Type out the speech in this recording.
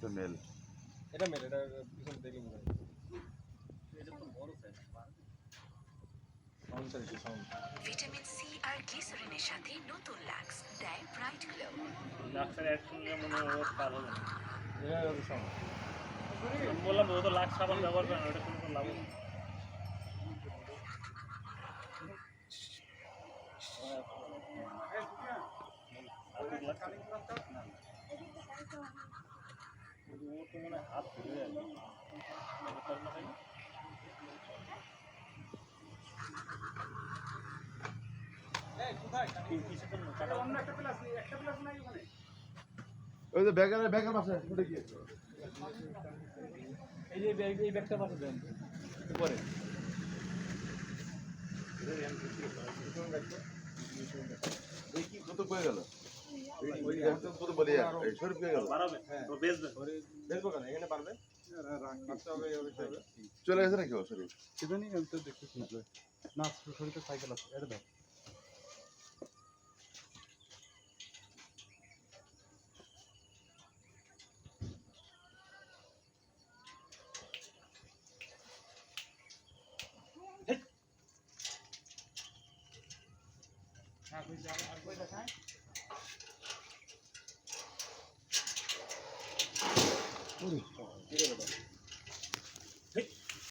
এটা মেল। এটা মেল, এটা পিছন থেকে মনে হয়। এটা তো বড় size. Sound size sound. Vitamin C আর গ্লিসারিনের সাথে নতুন লাক্স দেয় ব্রাইট গ্লো। লাক্সের একসঙ্গে মনে হয় ওর কাল হবে না। এটা সাউন্ড। আমি বললাম ও তো লাক্স সাবান ব্যবহার করে না, ওটা কোনো লাভ নেই। ও তো মনে হয় হাত ধরে যাবে। ওই যে ব্যাগের পাশে ওটা কি? এই যে এই ব্যাগটা পাশে দেন উপরে। এই কি কত কয়ে গেল? ওই একদম কত বলি এই শরীফ কয়ে গেল। বাড়াবে ও বেচবে। বেচবো কেন? এখানে পারবে? রাখতে হবে এইভাবে চলবে। চলে গেছে নাকি ও শরীফ? সেটা নিয়ে আমি তো দেখতেছি না, শরীরে সাইকেল আছে, এটা দাও। আর কই দেখায়? ওরে,